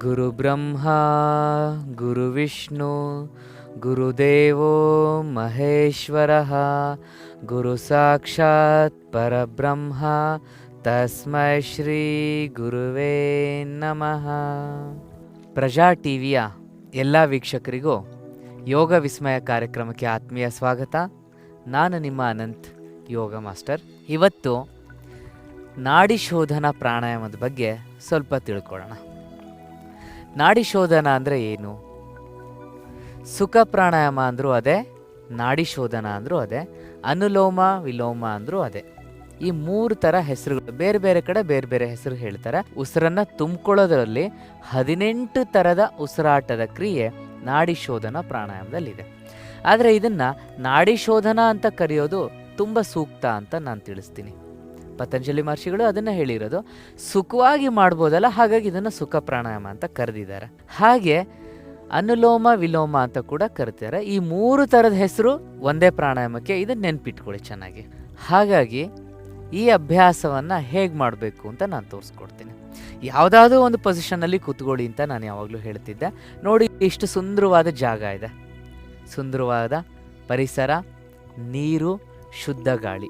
ಗುರು ಬ್ರಹ್ಮ ಗುರು ವಿಷ್ಣು ಗುರುದೇವೋ ಮಹೇಶ್ವರಃ ಗುರು ಸಾಕ್ಷಾತ್ ಪರಬ್ರಹ್ಮ ತಸ್ಮೈ ಶ್ರೀ ಗುರುವೇ ನಮಃ. ಪ್ರಜಾ ಟಿವಿಯ ಎಲ್ಲ ವೀಕ್ಷಕರಿಗೂ ಯೋಗ ವಿಸ್ಮಯ ಕಾರ್ಯಕ್ರಮಕ್ಕೆ ಆತ್ಮೀಯ ಸ್ವಾಗತ. ನಾನು ನಿಮ್ಮ ಅನಂತ್, ಯೋಗ ಮಾಸ್ಟರ್. ಇವತ್ತು ನಾಡಿ ಶೋಧನ ಪ್ರಾಣಾಯಾಮದ ಬಗ್ಗೆ ಸ್ವಲ್ಪ ತಿಳ್ಕೊಳ್ಳೋಣ. ನಾಡಿ ಶೋಧನ ಅಂದರೆ ಏನು? ಸುಖ ಪ್ರಾಣಾಯಾಮ ಅಂದರೂ ಅದೇ, ನಾಡಿ ಶೋಧನ ಅಂದರೂ ಅದೇ, ಅನುಲೋಮ ವಿಲೋಮ ಅಂದರೂ ಅದೇ. ಈ 3 ಥರ ಹೆಸರುಗಳು, ಬೇರೆ ಬೇರೆ ಕಡೆ ಬೇರೆ ಬೇರೆ ಹೆಸರು ಹೇಳ್ತಾರೆ. ಉಸಿರನ್ನು ತುಂಬಿಕೊಳ್ಳೋದ್ರಲ್ಲಿ 18 ಥರದ ಉಸಿರಾಟದ ಕ್ರಿಯೆ ನಾಡಿ ಶೋಧನ ಪ್ರಾಣಾಯಾಮದಲ್ಲಿದೆ. ಆದರೆ ಇದನ್ನು ನಾಡಿ ಶೋಧನ ಅಂತ ಕರೆಯೋದು ತುಂಬ ಸೂಕ್ತ ಅಂತ ನಾನು ತಿಳಿಸ್ತೀನಿ. ಪತಂಜಲಿ ಮಹರ್ಷಿಗಳು ಅದನ್ನು ಹೇಳಿರೋದು. ಸುಖವಾಗಿ ಮಾಡ್ಬೋದಲ್ಲ, ಹಾಗಾಗಿ ಇದನ್ನು ಸುಖ ಪ್ರಾಣಾಯಾಮ ಅಂತ ಕರೆದಿದ್ದಾರೆ. ಹಾಗೆ ಅನುಲೋಮ ವಿಲೋಮ ಅಂತ ಕೂಡ ಕರಿತಾರೆ. ಈ 3 ಥರದ ಹೆಸರು ಒಂದೇ ಪ್ರಾಣಾಯಾಮಕ್ಕೆ. ಇದನ್ನು ನೆನ್ಪಿಟ್ಕೊಳ್ಳಿ ಚೆನ್ನಾಗಿ. ಹಾಗಾಗಿ ಈ ಅಭ್ಯಾಸವನ್ನು ಹೇಗೆ ಮಾಡಬೇಕು ಅಂತ ನಾನು ತೋರಿಸ್ಕೊಡ್ತೀನಿ. ಯಾವುದಾದ್ರೂ ಒಂದು ಪೊಸಿಷನ್ನಲ್ಲಿ ಕೂತ್ಕೊಳ್ಳಿ ಅಂತ ನಾನು ಯಾವಾಗಲೂ ಹೇಳ್ತಿದ್ದೆ. ನೋಡಿ, ಇಷ್ಟು ಸುಂದರವಾದ ಜಾಗ ಇದೆ, ಸುಂದರವಾದ ಪರಿಸರ, ನೀರು, ಶುದ್ಧ ಗಾಳಿ.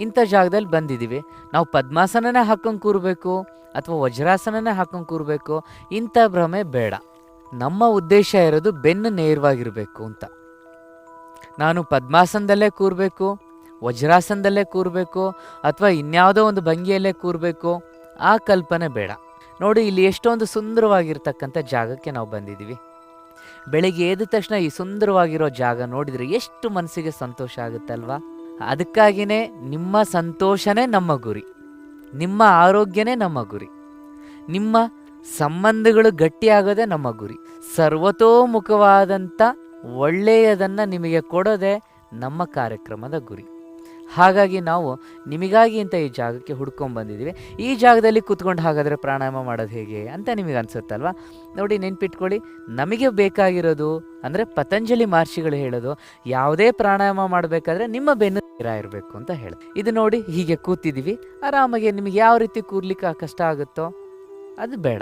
ಇಂಥ ಜಾಗದಲ್ಲಿ ಬಂದಿದ್ದೀವಿ. ನಾವು ಪದ್ಮಾಸನನೇ ಹಾಕೊಂಡು ಕೂರಬೇಕು ಅಥವಾ ವಜ್ರಾಸನನೇ ಹಾಕೊಂಡು ಕೂರಬೇಕು, ಇಂಥ ಭ್ರಮೆ ಬೇಡ. ನಮ್ಮ ಉದ್ದೇಶ ಇರೋದು ಬೆನ್ನು ನೇರವಾಗಿರಬೇಕು ಅಂತ. ನಾನು ಪದ್ಮಾಸನದಲ್ಲೇ ಕೂರಬೇಕು, ವಜ್ರಾಸನದಲ್ಲೇ ಕೂರಬೇಕು ಅಥವಾ ಇನ್ಯಾವುದೋ ಒಂದು ಭಂಗಿಯಲ್ಲೇ ಕೂರಬೇಕು, ಆ ಕಲ್ಪನೆ ಬೇಡ. ನೋಡಿ, ಇಲ್ಲಿ ಎಷ್ಟೊಂದು ಸುಂದರವಾಗಿರ್ತಕ್ಕಂಥ ಜಾಗಕ್ಕೆ ನಾವು ಬಂದಿದ್ದೀವಿ. ಬೆಳಿಗ್ಗೆ ಎದ್ದ ತಕ್ಷಣ ಈ ಸುಂದರವಾಗಿರೋ ಜಾಗ ನೋಡಿದರೆ ಎಷ್ಟು ಮನಸ್ಸಿಗೆ ಸಂತೋಷ ಆಗುತ್ತಲ್ವಾ? ಅದಕ್ಕಾಗಿಯೇ ನಿಮ್ಮ ಸಂತೋಷನೇ ನಮ್ಮ ಗುರಿ, ನಿಮ್ಮ ಆರೋಗ್ಯನೇ ನಮ್ಮ ಗುರಿ, ನಿಮ್ಮ ಸಂಬಂಧಗಳು ಗಟ್ಟಿಯಾಗೋದೇ ನಮ್ಮ ಗುರಿ. ಸರ್ವತೋಮುಖವಾದಂಥ ಒಳ್ಳೆಯದನ್ನು ನಿಮಗೆ ಕೊಡೋದೇ ನಮ್ಮ ಕಾರ್ಯಕ್ರಮದ ಗುರಿ. ಹಾಗಾಗಿ ನಾವು ನಿಮಗಾಗಿ ಅಂತ ಈ ಜಾಗಕ್ಕೆ ಹುಡ್ಕೊಂಡ್ಬಂದಿದ್ದೀವಿ. ಈ ಜಾಗದಲ್ಲಿ ಕೂತ್ಕೊಂಡು ಹಾಗಾದರೆ ಪ್ರಾಣಾಯಾಮ ಮಾಡೋದು ಹೇಗೆ ಅಂತ ನಿಮಗೆ ಅನಿಸುತ್ತಲ್ವ? ನೋಡಿ, ನೆನ್ಪಿಟ್ಕೊಳ್ಳಿ, ನಮಗೆ ಬೇಕಾಗಿರೋದು ಅಂದರೆ ಪತಂಜಲಿ ಮಹರ್ಷಿಗಳು ಹೇಳೋದು, ಯಾವುದೇ ಪ್ರಾಣಾಯಾಮ ಮಾಡಬೇಕಾದ್ರೆ ನಿಮ್ಮ ಬೆನ್ನು ನೇರ ಇರಬೇಕು ಅಂತ ಹೇಳೋದು. ಇದು ನೋಡಿ, ಹೀಗೆ ಕೂತಿದ್ದೀವಿ ಆರಾಮಾಗಿ. ನಿಮಗೆ ಯಾವ ರೀತಿ ಕೂರ್ಲಿಕ್ಕೆ ಕಷ್ಟ ಆಗುತ್ತೋ ಅದು ಬೇಡ,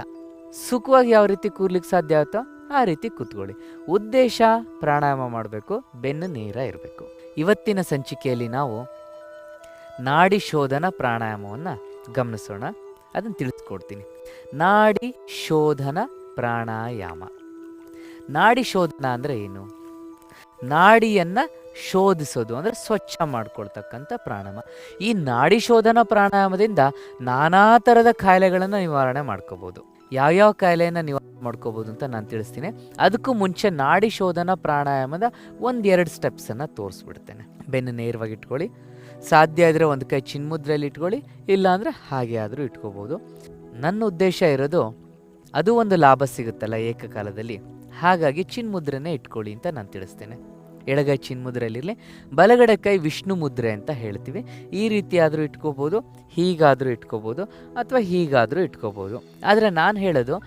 ಸುಖವಾಗಿ ಯಾವ ರೀತಿ ಕೂರ್ಲಿಕ್ಕೆ ಸಾಧ್ಯ ಆಗುತ್ತೋ ಆ ರೀತಿ ಕೂತ್ಕೊಳ್ಳಿ. ಉದ್ದೇಶ ಪ್ರಾಣಾಯಾಮ ಮಾಡಬೇಕು, ಬೆನ್ನು ನೇರ ಇರಬೇಕು. ಇವತ್ತಿನ ಸಂಚಿಕೆಯಲ್ಲಿ ನಾವು ನಾಡಿ ಶೋಧನ ಪ್ರಾಣಾಯಾಮವನ್ನು ಗಮನಿಸೋಣ, ಅದನ್ನು ತಿಳಿಸ್ಕೊಡ್ತೀನಿ. ನಾಡಿ ಶೋಧನ ಪ್ರಾಣಾಯಾಮ. ನಾಡಿ ಶೋಧನ ಅಂದರೆ ಏನು? ನಾಡಿಯನ್ನು ಶೋಧಿಸೋದು ಅಂದರೆ ಸ್ವಚ್ಛ ಮಾಡ್ಕೊಳ್ತಕ್ಕಂಥ ಪ್ರಾಣಾಯಾಮ. ಈ ನಾಡಿ ಶೋಧನ ಪ್ರಾಣಾಯಾಮದಿಂದ ನಾನಾ ಥರದ ಕಾಯಿಲೆಗಳನ್ನು ನಿವಾರಣೆ ಮಾಡ್ಕೋಬೋದು. ಯಾವ್ಯಾವ ಕಾಯಿಲೆಯನ್ನು ನಿವಾರಣೆ ಮಾಡ್ಕೋಬೋದು ಅಂತ ನಾನು ತಿಳಿಸ್ತೀನಿ. ಅದಕ್ಕೂ ಮುಂಚೆ ನಾಡಿ ಶೋಧನ ಪ್ರಾಣಾಯಾಮದ 1-2 ಸ್ಟೆಪ್ಸನ್ನು ತೋರಿಸ್ಬಿಡ್ತೇನೆ. ಬೆನ್ನು ನೇರವಾಗಿ ಇಟ್ಕೊಳ್ಳಿ. ಸಾಧ್ಯ ಇದ್ದರೆ ಒಂದು ಕೈ ಚಿನ್ಮುದ್ರೆಯಲ್ಲಿ ಇಟ್ಕೊಳ್ಳಿ, ಇಲ್ಲಾಂದರೆ ಹಾಗೆ ಆದರೂ ಇಟ್ಕೋಬೋದು. ನನ್ನ ಉದ್ದೇಶ ಇರೋದು ಅದು ಒಂದು ಲಾಭ ಸಿಗುತ್ತಲ್ಲ ಏಕಕಾಲದಲ್ಲಿ, ಹಾಗಾಗಿ ಚಿನ್ಮುದ್ರೆನೇ ಇಟ್ಕೊಳ್ಳಿ ಅಂತ ನಾನು ತಿಳಿಸ್ತೇನೆ. ಎಡಗೈ ಚಿನ್ಮುದ್ರೆಯಲ್ಲಿರಲಿ, ಬಲಗಡೆ ಕೈ ವಿಷ್ಣು ಮುದ್ರೆ ಅಂತ ಹೇಳ್ತೀವಿ. ಈ ರೀತಿಯಾದರೂ ಇಟ್ಕೋಬೋದು, ಹೀಗಾದರೂ ಇಟ್ಕೋಬೋದು ಅಥವಾ ಹೀಗಾದರೂ ಇಟ್ಕೋಬೋದು. ಆದರೆ ನಾನು ಹೇಳೋದು,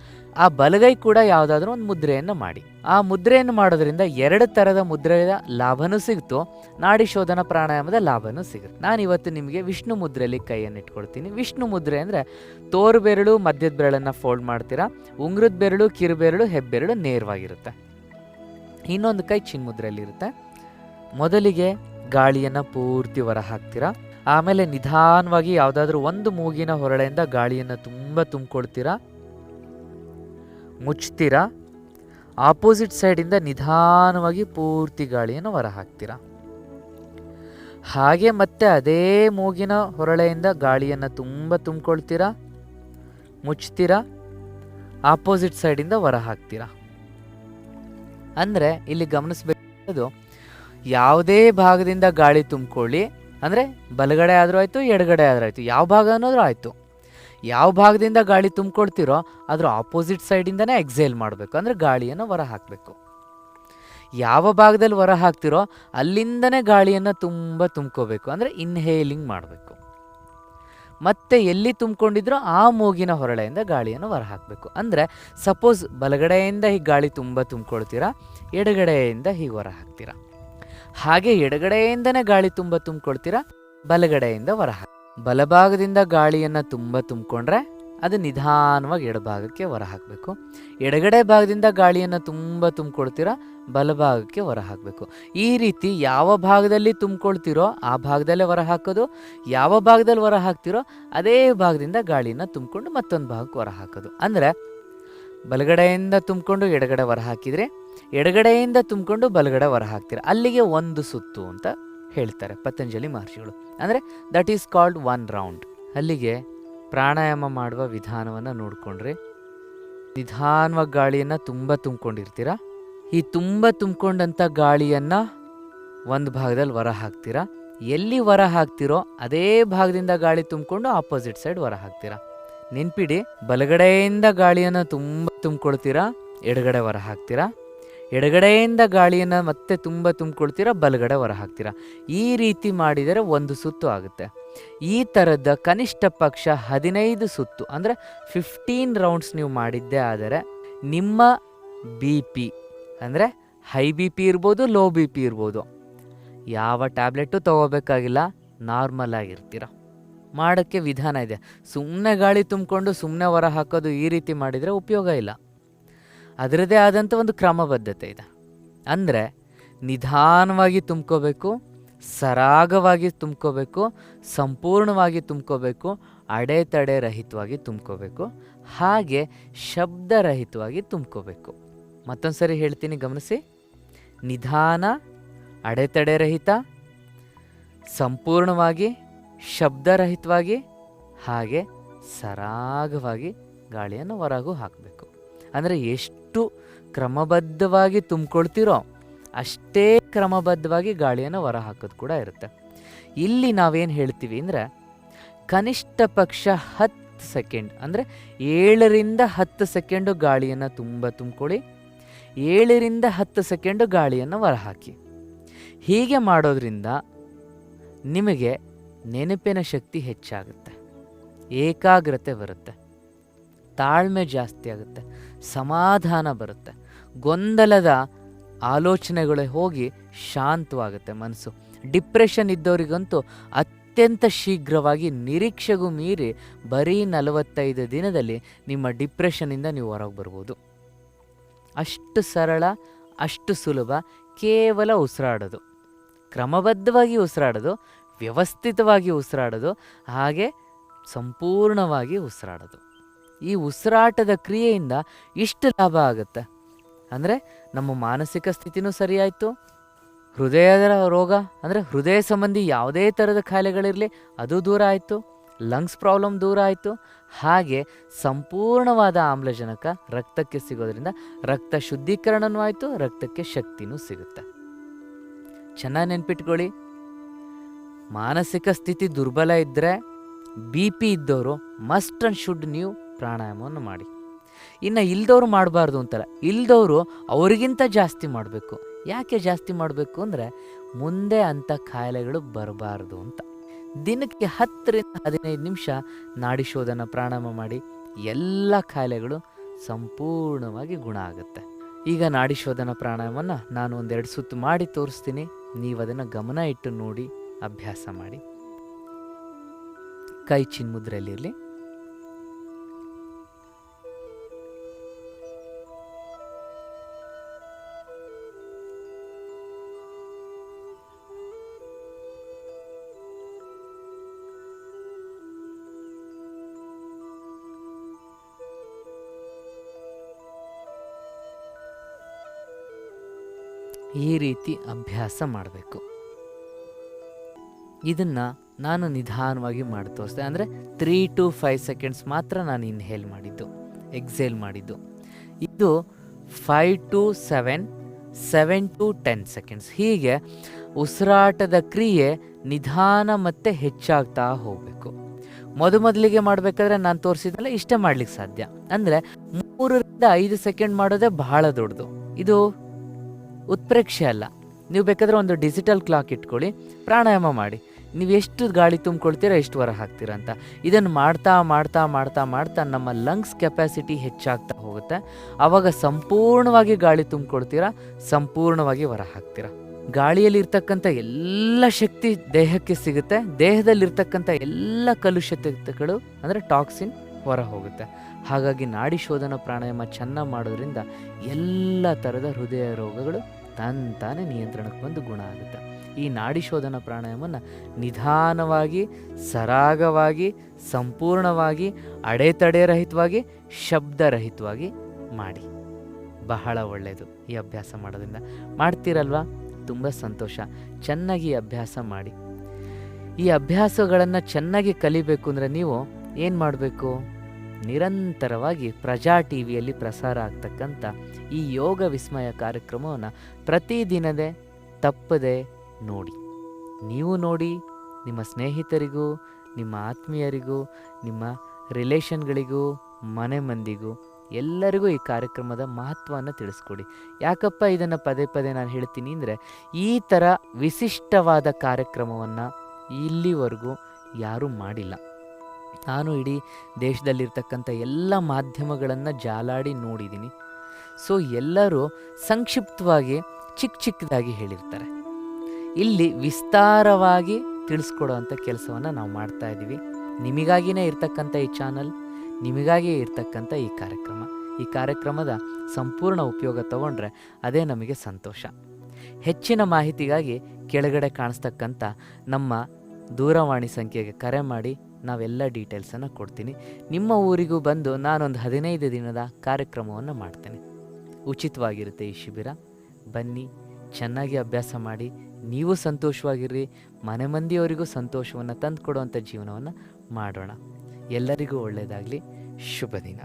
ಆ ಬಲಗೈ ಕೂಡ ಯಾವುದಾದ್ರೂ ಒಂದು ಮುದ್ರೆಯನ್ನು ಮಾಡಿ. ಆ ಮುದ್ರೆಯನ್ನು ಮಾಡೋದ್ರಿಂದ 2 ಥರದ ಮುದ್ರೆಯ ಲಾಭನೂ ಸಿಗುತ್ತೋ, ನಾಡಿ ಶೋಧನ ಪ್ರಾಣಾಯಾಮದ ಲಾಭನೂ ಸಿಗುತ್ತೆ. ನಾನಿವತ್ತು ನಿಮಗೆ ವಿಷ್ಣು ಮುದ್ರೆಯಲ್ಲಿ ಕೈಯನ್ನು ಇಟ್ಕೊಳ್ತೀನಿ. ವಿಷ್ಣು ಮುದ್ರೆ ಅಂದರೆ ತೋರು ಬೆರಳು ಮಧ್ಯದ ಬೆರಳನ್ನು ಫೋಲ್ಡ್ ಮಾಡ್ತೀರಾ, ಉಂಗುರದ ಬೆರಳು ಕಿರುಬೆರಳು ಹೆಬ್ಬೆರಳು ನೇರವಾಗಿರುತ್ತೆ, ಇನ್ನೊಂದು ಕೈ ಚಿನ್ಮುದ್ರೆಯಲ್ಲಿರುತ್ತೆ. ಮೊದಲಿಗೆ ಗಾಳಿಯನ್ನು ಪೂರ್ತಿ ಹೊರ ಹಾಕ್ತೀರಾ, ಆಮೇಲೆ ನಿಧಾನವಾಗಿ ಯಾವುದಾದ್ರೂ ಒಂದು ಮೂಗಿನ ಹೊರಳೆಯಿಂದ ಗಾಳಿಯನ್ನು ತುಂಬ ತುಂಬಿಕೊಳ್ತೀರಾ, ಮುಚ್ತೀರಾ. ಆಪೋಸಿಟ್ ಸೈಡಿಂದ ನಿಧಾನವಾಗಿ ಪೂರ್ತಿ ಗಾಳಿಯನ್ನು ಹೊರ ಹಾಕ್ತೀರಾ. ಹಾಗೆ ಮತ್ತೆ ಅದೇ ಮೂಗಿನ ಹೊರಳೆಯಿಂದ ಗಾಳಿಯನ್ನು ತುಂಬ ತುಂಬಿಕೊಳ್ತೀರಾ, ಮುಚ್ತೀರಾ, ಆಪೋಸಿಟ್ ಸೈಡಿಂದ ಹೊರ ಹಾಕ್ತೀರಾ. ಅಂದರೆ ಇಲ್ಲಿ ಗಮನಿಸಬೇಕಾದ ಯಾವುದೇ ಭಾಗದಿಂದ ಗಾಳಿ ತುಂಬಿಕೊಳ್ಳಿ, ಅಂದರೆ ಬಲಗಡೆ ಆದರೂ ಆಯಿತು, ಎಡಗಡೆ ಆದರೂ ಆಯಿತು, ಯಾವ ಭಾಗ ಅನ್ನೋದ್ರೂ ಆಯಿತು, ಯಾವ ಭಾಗದಿಂದ ಗಾಳಿ ತುಂಬಿಕೊಳ್ತೀರೋ ಅದರ ಆಪೋಸಿಟ್ ಸೈಡಿಂದನೇ ಎಕ್ಸೇಲ್ ಮಾಡಬೇಕು, ಅಂದರೆ ಗಾಳಿಯನ್ನು ಹೊರ ಹಾಕಬೇಕು. ಯಾವ ಭಾಗದಲ್ಲಿ ಹೊರ ಹಾಕ್ತಿರೋ ಅಲ್ಲಿಂದನೇ ಗಾಳಿಯನ್ನು ತುಂಬ ತುಂಬ್ಕೋಬೇಕು, ಅಂದರೆ ಇನ್ಹೇಲಿಂಗ್ ಮಾಡಬೇಕು. ಮತ್ತೆ ಎಲ್ಲಿ ತುಂಬಿಕೊಂಡಿದ್ರೋ ಆ ಮೂಗಿನ ಹೊರಳೆಯಿಂದ ಗಾಳಿಯನ್ನು ಹೊರ ಹಾಕಬೇಕು. ಅಂದರೆ ಸಪೋಸ್ ಬಲಗಡೆಯಿಂದ ಹೀಗೆ ಗಾಳಿ ತುಂಬ ತುಂಬಿಕೊಳ್ತೀರಾ, ಎಡಗಡೆಯಿಂದ ಹೀಗೆ ಹೊರ ಹಾಕ್ತೀರಾ. ಹಾಗೆ ಎಡಗಡೆಯಿಂದನೇ ಗಾಳಿ ತುಂಬ ತುಂಬಿಕೊಳ್ತೀರಾ, ಬಲಗಡೆಯಿಂದ ಹೊರ ಹಾಕಿ. ಬಲಭಾಗದಿಂದ ಗಾಳಿಯನ್ನು ತುಂಬ ತುಂಬಿಕೊಂಡ್ರೆ ಅದು ನಿಧಾನವಾಗಿ ಎಡಭಾಗಕ್ಕೆ ಹೊರ ಹಾಕಬೇಕು. ಎಡಗಡೆ ಭಾಗದಿಂದ ಗಾಳಿಯನ್ನು ತುಂಬ ತುಂಬಿಕೊಳ್ತೀರಾ, ಬಲಭಾಗಕ್ಕೆ ಹೊರ ಹಾಕಬೇಕು. ಈ ರೀತಿ ಯಾವ ಭಾಗದಲ್ಲಿ ತುಂಬಿಕೊಳ್ತೀರೋ ಆ ಭಾಗದಲ್ಲೇ ಹೊರ ಹಾಕೋದು, ಯಾವ ಭಾಗದಲ್ಲಿ ಹೊರ ಹಾಕ್ತಿರೋ ಅದೇ ಭಾಗದಿಂದ ಗಾಳಿಯನ್ನು ತುಂಬಿಕೊಂಡು ಮತ್ತೊಂದು ಭಾಗಕ್ಕೆ ಹೊರ ಹಾಕೋದು. ಅಂದರೆ ಬಲಗಡೆಯಿಂದ ತುಂಬಿಕೊಂಡು ಎಡಗಡೆ ಹೊರ ಹಾಕಿದರೆ, ಎಡಗಡೆಯಿಂದ ತುಂಬಿಕೊಂಡು ಬಲಗಡೆ ಹೊರ ಹಾಕ್ತೀರ, ಅಲ್ಲಿಗೆ ಒಂದು ಸುತ್ತು ಅಂತ ಹೇಳ್ತಾರೆ ಪತಂಜಲಿ ಮಹರ್ಷಿಗಳು. ಅಂದರೆ ದಟ್ ಈಸ್ ಕಾಲ್ಡ್ 1 ರೌಂಡ್. ಅಲ್ಲಿಗೆ ಪ್ರಾಣಾಯಾಮ ಮಾಡುವ ವಿಧಾನವನ್ನು ನೋಡಿಕೊಂಡ್ರೆ ನಿಧಾನವಾಗಿ ಗಾಳಿಯನ್ನು ತುಂಬ ತುಂಬಿಕೊಂಡಿರ್ತೀರ. ಈ ತುಂಬ ತುಂಬಿಕೊಂಡಂಥ ಗಾಳಿಯನ್ನು ಒಂದು ಭಾಗದಲ್ಲಿ ಹೊರ ಹಾಕ್ತೀರಾ. ಎಲ್ಲಿ ಹೊರ ಹಾಕ್ತಿರೋ ಅದೇ ಭಾಗದಿಂದ ಗಾಳಿ ತುಂಬಿಕೊಂಡು ಆಪೋಸಿಟ್ ಸೈಡ್ ಹೊರ ಹಾಕ್ತೀರಾ. ನೆನ್ಪಿಡಿ, ಬಲಗಡೆಯಿಂದ ಗಾಳಿಯನ್ನು ತುಂಬ ತುಂಬಿಕೊಳ್ತೀರಾ, ಎಡಗಡೆ ಹೊರ ಹಾಕ್ತೀರಾ, ಎಡಗಡೆಯಿಂದ ಗಾಳಿಯನ್ನು ಮತ್ತೆ ತುಂಬ ತುಂಬಿಕೊಳ್ತೀರಾ, ಬಲಗಡೆ ಹೊರ ಹಾಕ್ತೀರಾ. ಈ ರೀತಿ ಮಾಡಿದರೆ ಒಂದು ಸುತ್ತು ಆಗುತ್ತೆ. ಈ ಥರದ ಕನಿಷ್ಠ ಪಕ್ಷ 15 ಸುತ್ತು, ಅಂದರೆ 15 ರೌಂಡ್ಸ್ ನೀವು ಮಾಡಿದ್ದೇ ಆದರೆ ನಿಮ್ಮ ಬಿ ಪಿ, ಅಂದರೆ ಹೈ ಬಿ ಪಿ ಇರ್ಬೋದು, ಲೋ ಬಿ ಪಿ ಇರ್ಬೋದು, ಯಾವ ಟ್ಯಾಬ್ಲೆಟು ತೊಗೋಬೇಕಾಗಿಲ್ಲ, ನಾರ್ಮಲ್ ಆಗಿರ್ತೀರ. ಮಾಡೋಕ್ಕೆ ವಿಧಾನ ಇದೆ. ಸುಮ್ಮನೆ ಗಾಳಿ ತುಂಬಿಕೊಂಡು ಸುಮ್ಮನೆ ಹೊರ ಹಾಕೋದು ಈ ರೀತಿ ಮಾಡಿದರೆ ಉಪಯೋಗ ಇಲ್ಲ. ಅದರದ್ದೇ ಆದಂಥ ಒಂದು ಕ್ರಮಬದ್ಧತೆ ಇದೆ. ಅಂದರೆ ನಿಧಾನವಾಗಿ ತುಂಬ್ಕೋಬೇಕು, ಸರಾಗವಾಗಿ ತುಂಬ್ಕೋಬೇಕು, ಸಂಪೂರ್ಣವಾಗಿ ತುಂಬ್ಕೋಬೇಕು, ಅಡೆತಡೆ ರಹಿತವಾಗಿ ತುಂಬ್ಕೋಬೇಕು, ಹಾಗೆ ಶಬ್ದರಹಿತವಾಗಿ ತುಂಬ್ಕೋಬೇಕು. ಮತ್ತೊಂದು ಸರಿ ಹೇಳ್ತೀನಿ, ಗಮನಿಸಿ. ನಿಧಾನ, ಅಡೆತಡೆ ರಹಿತ, ಸಂಪೂರ್ಣವಾಗಿ, ಶಬ್ದರಹಿತವಾಗಿ, ಹಾಗೆ ಸರಾಗವಾಗಿ ಗಾಳಿಯನ್ನು ಹೊರಗೂ ಹಾಕಬೇಕು. ಅಂದರೆ ಎಷ್ಟು ಕ್ರಮಬದ್ಧವಾಗಿ ತುಂಬಿಕೊಳ್ತೀರೋ ಅಷ್ಟೇ ಕ್ರಮಬದ್ಧವಾಗಿ ಗಾಳಿಯನ್ನು ಹೊರ ಹಾಕೋದು ಕೂಡ ಇರುತ್ತೆ. ಇಲ್ಲಿ ನಾವೇನು ಹೇಳ್ತೀವಿ ಅಂದರೆ ಕನಿಷ್ಠ ಪಕ್ಷ 10 ಸೆಕೆಂಡ್, ಅಂದರೆ 7ರಿಂದ 10 ಸೆಕೆಂಡು ಗಾಳಿಯನ್ನು ತುಂಬ ತುಂಬಿಕೊಳ್ಳಿ, 7ರಿಂದ 10 ಸೆಕೆಂಡು ಗಾಳಿಯನ್ನು ಹೊರ ಹಾಕಿ. ಹೀಗೆ ಮಾಡೋದ್ರಿಂದ ನಿಮಗೆ ನೆನಪಿನ ಶಕ್ತಿ ಹೆಚ್ಚಾಗುತ್ತೆ, ಏಕಾಗ್ರತೆ ಬರುತ್ತೆ, ತಾಳ್ಮೆ ಜಾಸ್ತಿ ಆಗುತ್ತೆ, ಸಮಾಧಾನ ಬರುತ್ತೆ, ಗೊಂದಲದ ಆಲೋಚನೆಗಳೇ ಹೋಗಿ ಶಾಂತವಾಗುತ್ತೆ ಮನಸ್ಸು. ಡಿಪ್ರೆಷನ್ ಇದ್ದವರಿಗಂತೂ ಅತ್ಯಂತ ಶೀಘ್ರವಾಗಿ, ನಿರೀಕ್ಷೆಗೂ ಮೀರಿ ಬರೀ 45 ದಿನದಲ್ಲಿ ನಿಮ್ಮ ಡಿಪ್ರೆಷನ್ನಿಂದ ನೀವು ಹೊರಗೆ ಬರ್ಬೋದು. ಅಷ್ಟು ಸರಳ, ಅಷ್ಟು ಸುಲಭ. ಕೇವಲ ಉಸಿರಾಡೋದು, ಕ್ರಮಬದ್ಧವಾಗಿ ಉಸಿರಾಡೋದು, ವ್ಯವಸ್ಥಿತವಾಗಿ ಉಸಿರಾಡೋದು, ಹಾಗೆ ಸಂಪೂರ್ಣವಾಗಿ ಉಸಿರಾಡೋದು. ಈ ಉಸಿರಾಟದ ಕ್ರಿಯೆಯಿಂದ ಇಷ್ಟು ಲಾಭ ಆಗುತ್ತೆ. ಅಂದರೆ ನಮ್ಮ ಮಾನಸಿಕ ಸ್ಥಿತಿನೂ ಸರಿಯಾಯಿತು, ಹೃದಯದ ರೋಗ ಅಂದರೆ ಹೃದಯ ಸಂಬಂಧಿ ಯಾವುದೇ ಥರದ ಕಾಯಿಲೆಗಳಿರಲಿ ಅದು ದೂರ ಆಯಿತು, ಲಂಗ್ಸ್ ಪ್ರಾಬ್ಲಮ್ ದೂರ ಆಯಿತು, ಹಾಗೆ ಸಂಪೂರ್ಣವಾದ ಆಮ್ಲಜನಕ ರಕ್ತಕ್ಕೆ ಸಿಗೋದ್ರಿಂದ ರಕ್ತ ಶುದ್ಧೀಕರಣವೂ ಆಯಿತು, ರಕ್ತಕ್ಕೆ ಶಕ್ತಿನೂ ಸಿಗುತ್ತೆ. ಚೆನ್ನಾಗಿ ನೆನ್ಪಿಟ್ಕೊಳ್ಳಿ, ಮಾನಸಿಕ ಸ್ಥಿತಿ ದುರ್ಬಲ ಇದ್ದರೆ, ಬಿ ಪಿ ಇದ್ದವರು ಮಸ್ಟ್ ಆ್ಯಂಡ್ ಶುಡ್ ನೀವು ಪ್ರಾಣಾಯಾಮವನ್ನು ಮಾಡಿ. ಇನ್ನು ಇಲ್ದವರು ಮಾಡಬಾರ್ದು ಅಂತಾರೆ. ಇಲ್ದವರು ಅವರಿಗಿಂತ ಜಾಸ್ತಿ ಮಾಡಬೇಕು. ಯಾಕೆ ಜಾಸ್ತಿ ಮಾಡಬೇಕು ಅಂದರೆ ಮುಂದೆ ಅಂಥ ಕಾಯಿಲೆಗಳು ಬರಬಾರ್ದು ಅಂತ. ದಿನಕ್ಕೆ 10ರಿಂದ 15 ನಿಮಿಷ ನಾಡಿ ಶೋಧನ ಪ್ರಾಣಾಯಾಮ ಮಾಡಿ, ಎಲ್ಲ ಕಾಯಿಲೆಗಳು ಸಂಪೂರ್ಣವಾಗಿ ಗುಣ ಆಗುತ್ತೆ. ಈಗ ನಾಡಿ ಶೋಧನ ಪ್ರಾಣಾಯಾಮವನ್ನು ನಾನು 1-2 ಸುತ್ತು ಮಾಡಿ ತೋರಿಸ್ತೀನಿ. ನೀವು ಅದನ್ನು ಗಮನ ಇಟ್ಟು ನೋಡಿ ಅಭ್ಯಾಸ ಮಾಡಿ. ಕೈ ಚಿನ್ಮುದ್ರೆಯಲ್ಲಿರಲಿ. ಈ ರೀತಿ ಅಭ್ಯಾಸ ಮಾಡಬೇಕು. ಇದನ್ನು ನಾನು ನಿಧಾನವಾಗಿ ಮಾಡಿ ತೋರಿಸ್ದೆ. ಅಂದರೆ 3 to 5 ಸೆಕೆಂಡ್ಸ್ ಮಾತ್ರ ನಾನು ಇನ್ಹೇಲ್ ಮಾಡಿದ್ದು, ಎಕ್ಸೇಲ್ ಮಾಡಿದ್ದು. ಇದು 5 to 7, 7 to 10 ಸೆಕೆಂಡ್ಸ್. ಹೀಗೆ ಉಸಿರಾಟದ ಕ್ರಿಯೆ ನಿಧಾನ ಮತ್ತು ಹೆಚ್ಚಾಗ್ತಾ ಹೋಗಬೇಕು. ಮೊದಲಿಗೆ ಮಾಡಬೇಕಾದ್ರೆ ನಾನು ತೋರಿಸಿದ್ನಲ್ಲ ಇಷ್ಟೇ ಮಾಡ್ಲಿಕ್ಕೆ ಸಾಧ್ಯ. ಅಂದರೆ 3ರಿಂದ 5 ಸೆಕೆಂಡ್ ಮಾಡೋದೇ ಬಹಳ ದೊಡ್ಡದು. ಇದು ಉತ್ಪ್ರೇಕ್ಷೆ ಅಲ್ಲ. ನೀವು ಬೇಕಾದರೆ ಒಂದು ಡಿಜಿಟಲ್ ಕ್ಲಾಕ್ ಇಟ್ಕೊಳ್ಳಿ, ಪ್ರಾಣಾಯಾಮ ಮಾಡಿ, ನೀವು ಎಷ್ಟು ಗಾಳಿ ತುಂಬಿಕೊಳ್ತೀರಾ, ಎಷ್ಟು ಹೊರ ಹಾಕ್ತೀರಾ ಅಂತ. ಇದನ್ನು ಮಾಡ್ತಾ ಮಾಡ್ತಾ ಮಾಡ್ತಾ ಮಾಡ್ತಾ ನಮ್ಮ ಲಂಗ್ಸ್ ಕೆಪಾಸಿಟಿ ಹೆಚ್ಚಾಗ್ತಾ ಹೋಗುತ್ತೆ. ಆವಾಗ ಸಂಪೂರ್ಣವಾಗಿ ಗಾಳಿ ತುಂಬಿಕೊಳ್ತೀರಾ, ಸಂಪೂರ್ಣವಾಗಿ ಹೊರ ಹಾಕ್ತೀರಾ. ಗಾಳಿಯಲ್ಲಿರ್ತಕ್ಕಂಥ ಎಲ್ಲ ಶಕ್ತಿ ದೇಹಕ್ಕೆ ಸಿಗುತ್ತೆ, ದೇಹದಲ್ಲಿರ್ತಕ್ಕಂಥ ಎಲ್ಲ ಕಲುಷಿತಗಳು ಅಂದರೆ ಟಾಕ್ಸಿನ್ ಹೊರ ಹೋಗುತ್ತೆ. ಹಾಗಾಗಿ ನಾಡಿ ಶೋಧನ ಪ್ರಾಣಾಯಾಮ ಚೆನ್ನಾಗಿ ಮಾಡೋದ್ರಿಂದ ಎಲ್ಲ ಥರದ ಹೃದಯ ರೋಗಗಳು ತಾನೇ ನಿಯಂತ್ರಣಕ್ಕೆ ಬಂದು ಗುಣ ಆಗುತ್ತೆ. ಈ ನಾಡಿ ಶೋಧನ ಪ್ರಾಣಾಯಾಮವನ್ನು ನಿಧಾನವಾಗಿ, ಸರಾಗವಾಗಿ, ಸಂಪೂರ್ಣವಾಗಿ, ಅಡೆತಡೆರಹಿತವಾಗಿ, ಶಬ್ದರಹಿತವಾಗಿ ಮಾಡಿ. ಬಹಳ ಒಳ್ಳೆಯದು ಈ ಅಭ್ಯಾಸ ಮಾಡೋದ್ರಿಂದ. ಮಾಡ್ತೀರಲ್ವಾ? ತುಂಬ ಸಂತೋಷ. ಚೆನ್ನಾಗಿ ಅಭ್ಯಾಸ ಮಾಡಿ. ಈ ಅಭ್ಯಾಸಗಳನ್ನು ಚೆನ್ನಾಗಿ ಕಲಿಬೇಕು ಅಂದರೆ ನೀವು ಏನು ಮಾಡಬೇಕು? ನಿರಂತರವಾಗಿ ಪ್ರಜಾ ಟಿ ವಿಯಲ್ಲಿ ಪ್ರಸಾರ ಆಗ್ತಕ್ಕಂಥ ಈ ಯೋಗ ವಿಸ್ಮಯ ಕಾರ್ಯಕ್ರಮವನ್ನು ಪ್ರತಿದಿನವೇ ತಪ್ಪದೆ ನೋಡಿ. ನೀವು ನೋಡಿ, ನಿಮ್ಮ ಸ್ನೇಹಿತರಿಗೂ, ನಿಮ್ಮ ಆತ್ಮೀಯರಿಗೂ, ನಿಮ್ಮ ರಿಲೇಷನ್ಗಳಿಗೂ, ಮನೆ ಮಂದಿಗೂ ಎಲ್ಲರಿಗೂ ಈ ಕಾರ್ಯಕ್ರಮದ ಮಹತ್ವವನ್ನು ತಿಳಿಸ್ಕೊಡಿ. ಯಾಕಪ್ಪ ಇದನ್ನು ಪದೇ ಪದೇ ನಾನು ಹೇಳ್ತೀನಿ ಅಂದರೆ, ಈ ಥರ ವಿಶಿಷ್ಟವಾದ ಕಾರ್ಯಕ್ರಮವನ್ನು ಇಲ್ಲಿವರೆಗೂ ಯಾರೂ ಮಾಡಿಲ್ಲ. ನಾನು ಇಡೀ ದೇಶದಲ್ಲಿರ್ತಕ್ಕಂಥ ಎಲ್ಲ ಮಾಧ್ಯಮಗಳನ್ನು ಜಾಲಾಡಿ ನೋಡಿದ್ದೀನಿ. ಸೊ ಎಲ್ಲರೂ ಸಂಕ್ಷಿಪ್ತವಾಗಿ ಚಿಕ್ಕದಾಗಿ ಹೇಳಿರ್ತಾರೆ. ಇಲ್ಲಿ ವಿಸ್ತಾರವಾಗಿ ತಿಳಿಸ್ಕೊಡೋ ಅಂಥ ಕೆಲಸವನ್ನು ನಾವು ಮಾಡ್ತಾ ಇದ್ದೀವಿ. ನಿಮಗಾಗಿಯೇ ಇರ್ತಕ್ಕಂಥ ಈ ಚಾನಲ್, ನಿಮಗಾಗಿಯೇ ಇರ್ತಕ್ಕಂಥ ಈ ಕಾರ್ಯಕ್ರಮ. ಈ ಕಾರ್ಯಕ್ರಮದ ಸಂಪೂರ್ಣ ಉಪಯೋಗ ತಗೊಂಡ್ರೆ ಅದೇ ನಮಗೆ ಸಂತೋಷ. ಹೆಚ್ಚಿನ ಮಾಹಿತಿಗಾಗಿ ಕೆಳಗಡೆ ಕಾಣಿಸ್ತಕ್ಕಂಥ ನಮ್ಮ ದೂರವಾಣಿ ಸಂಖ್ಯೆಗೆ ಕರೆ ಮಾಡಿ, ನಾವೆಲ್ಲ ಡೀಟೇಲ್ಸನ್ನು ಕೊಡ್ತೀನಿ. ನಿಮ್ಮ ಊರಿಗೂ ಬಂದು ನಾನೊಂದು 15 ದಿನದ ಕಾರ್ಯಕ್ರಮವನ್ನು ಮಾಡ್ತೇನೆ. ಉಚಿತವಾಗಿರುತ್ತೆ ಈ ಶಿಬಿರ. ಬನ್ನಿ, ಚೆನ್ನಾಗಿ ಅಭ್ಯಾಸ ಮಾಡಿ, ನೀವು ಸಂತೋಷವಾಗಿರ್ರಿ, ಮನೆ ಮಂದಿಯವರಿಗೂ ಸಂತೋಷವನ್ನು ತಂದು ಕೊಡುವಂಥ ಜೀವನವನ್ನು ಮಾಡೋಣ. ಎಲ್ಲರಿಗೂ ಒಳ್ಳೆಯದಾಗಲಿ. ಶುಭ ದಿನ.